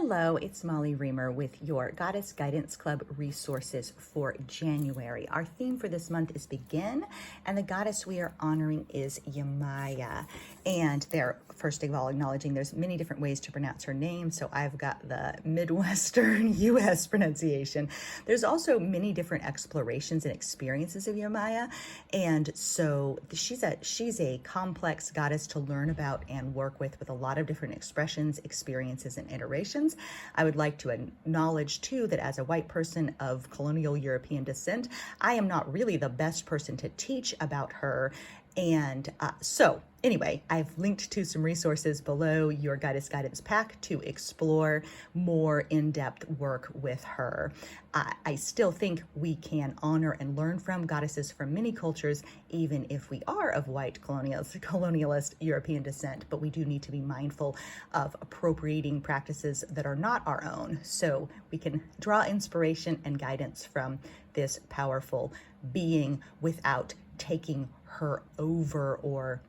Hello, it's Molly Reamer with your Goddess Guidance Club resources for January. Our theme for this month is Begin, and the goddess we are honoring is Yemaya. And they're, first of all, acknowledging there's many different ways to pronounce her name, so I've got the Midwestern US pronunciation. There's also many different explorations and experiences of Yemaya, and so she's a complex goddess to learn about and work with a lot of different expressions, experiences, and iterations. I would like to acknowledge too that as a white person of colonial European descent, I am not really the best person to teach about her. And so anyway, I've linked to some resources below your Goddess Guidance pack to explore more in-depth work with her. I still think we can honor and learn from goddesses from many cultures, even if we are of white colonialist European descent, but we do need to be mindful of appropriating practices that are not our own, so we can draw inspiration and guidance from this powerful being without taking her over or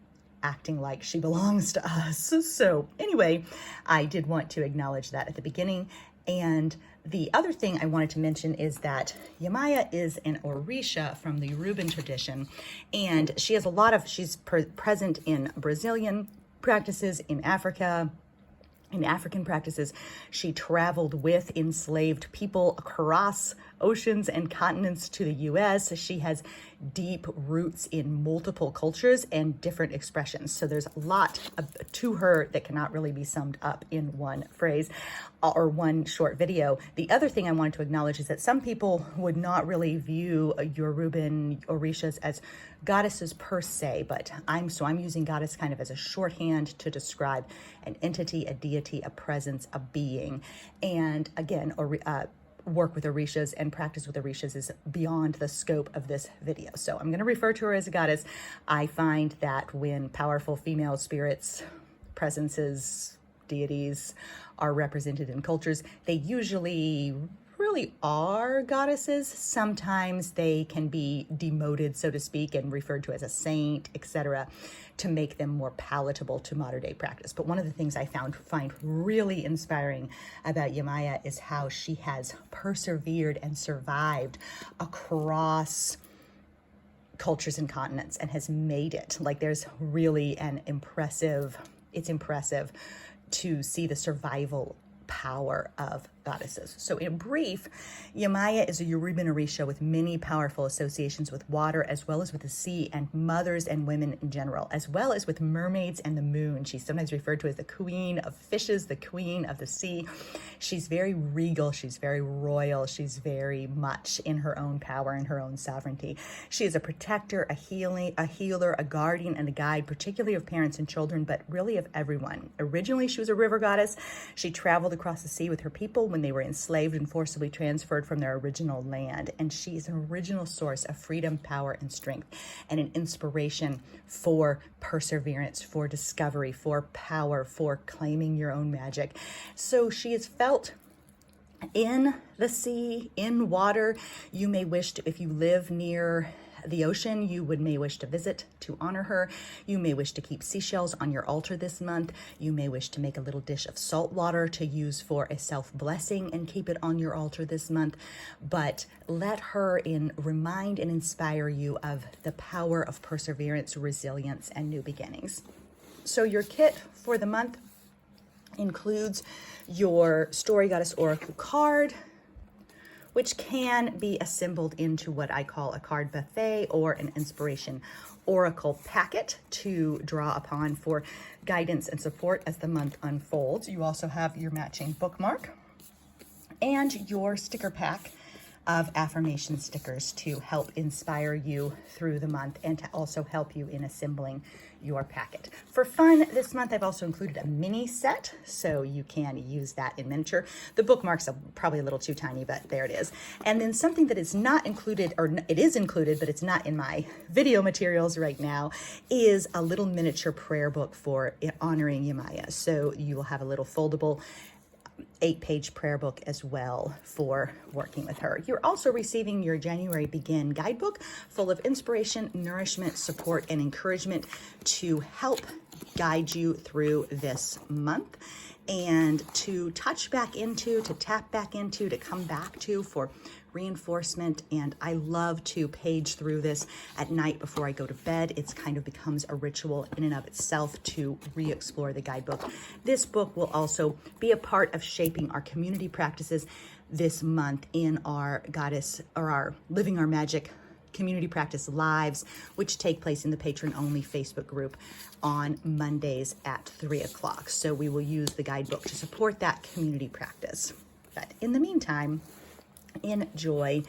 acting like she belongs to us. So anyway, I did want to acknowledge that at the beginning. And the other thing I wanted to mention is that Yemaya is an Orisha from the Yoruban tradition, and she has she's present in Brazilian practices, in Africa, in African practices. She traveled with enslaved people across oceans and continents to the US. She has deep roots in multiple cultures and different expressions. So there's a lot to her that cannot really be summed up in one phrase or one short video. The other thing I wanted to acknowledge is that some people would not really view Yoruban Orishas as goddesses per se, but I'm using goddess kind of as a shorthand to describe an entity, a deity, a presence, a being. And again, work with Orishas and practice with Orishas is beyond the scope of this video. So I'm going to refer to her as a goddess. I find that when powerful female spirits, presences, deities are represented in cultures, they usually really are goddesses. Sometimes they can be demoted, so to speak, and referred to as a saint, etc., to make them more palatable to modern day practice. But one of the things I find really inspiring about Yemaya is how she has persevered and survived across cultures and continents and has made it. Like, there's really it's impressive to see the survival power of goddesses. So in brief, Yemaya is a Yoruban Orisha with many powerful associations with water, as well as with the sea and mothers and women in general, as well as with mermaids and the moon. She's sometimes referred to as the queen of fishes, the queen of the sea. She's very regal, she's very royal, she's very much in her own power and her own sovereignty. She is a protector, a healer, a guardian, and a guide, particularly of parents and children, but really of everyone. Originally, she was a river goddess. She traveled across the sea with her people when they were enslaved and forcibly transferred from their original land. And she is an original source of freedom, power, and strength, and an inspiration for perseverance, for discovery, for power, for claiming your own magic. So she is felt in the sea, in water. You may wish to, if you live near the ocean, you may wish to visit to honor her. You may wish to keep seashells on your altar this month. You may wish to make a little dish of salt water to use for a self-blessing and keep it on your altar this month. But let her remind and inspire you of the power of perseverance, resilience, and new beginnings. So your kit for the month includes your Story Goddess Oracle card, which can be assembled into what I call a card buffet or an inspiration oracle packet to draw upon for guidance and support as the month unfolds. You also have your matching bookmark and your sticker pack of affirmation stickers to help inspire you through the month and to also help you in assembling your packet. For fun, this month I've also included a mini set, so you can use that in miniature. The bookmarks are probably a little too tiny, but there it is. And then something that is not included, or it is included, but it's not in my video materials right now, is a little miniature prayer book for honoring Yemaya. So you will have a little foldable 8-page prayer book as well for working with her. You're also receiving your January Begin guidebook full of inspiration, nourishment, support, and encouragement to help guide you through this month. and to touch back into, to tap back into, to come back to for reinforcement. And I love to page through this at night before I go to bed. It's kind of becomes a ritual in and of itself to re-explore the guidebook. This book will also be a part of shaping our community practices this month in our Goddess, or our Living Our Magic community practice lives, which take place in the patron-only Facebook group on Mondays at 3 o'clock. So we will use the guidebook to support that community practice. But in the meantime, enjoy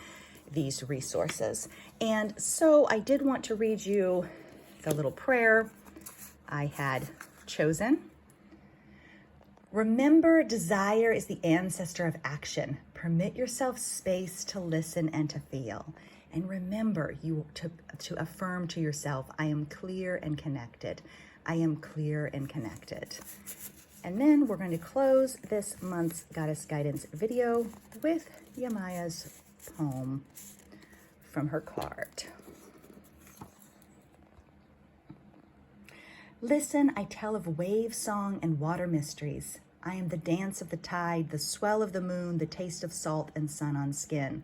these resources. And so I did want to read you the little prayer I had chosen. Remember, desire is the ancestor of action. Permit yourself space to listen and to feel. And remember to affirm to yourself, I am clear and connected. I am clear and connected. And then we're going to close this month's Goddess Guidance video with Yemaya's poem from her card. Listen, I tell of wave song and water mysteries. I am the dance of the tide, the swell of the moon, the taste of salt and sun on skin.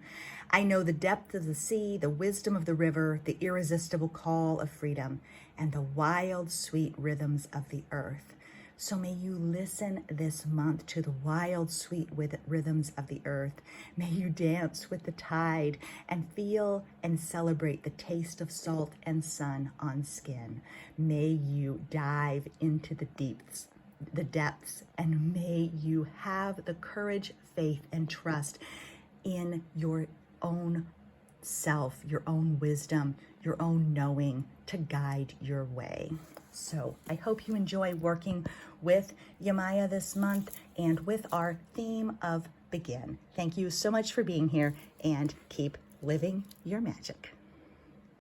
I know the depth of the sea, the wisdom of the river, the irresistible call of freedom, and the wild, sweet rhythms of the earth. So may you listen this month to the wild, sweet rhythms of the earth. May you dance with the tide and feel and celebrate the taste of salt and sun on skin. May you dive into the depths, and may you have the courage, faith, and trust in your own self, your own wisdom, your own knowing to guide your way. So I hope you enjoy working with Yemaya this month and with our theme of begin. Thank you so much for being here, and keep living your magic.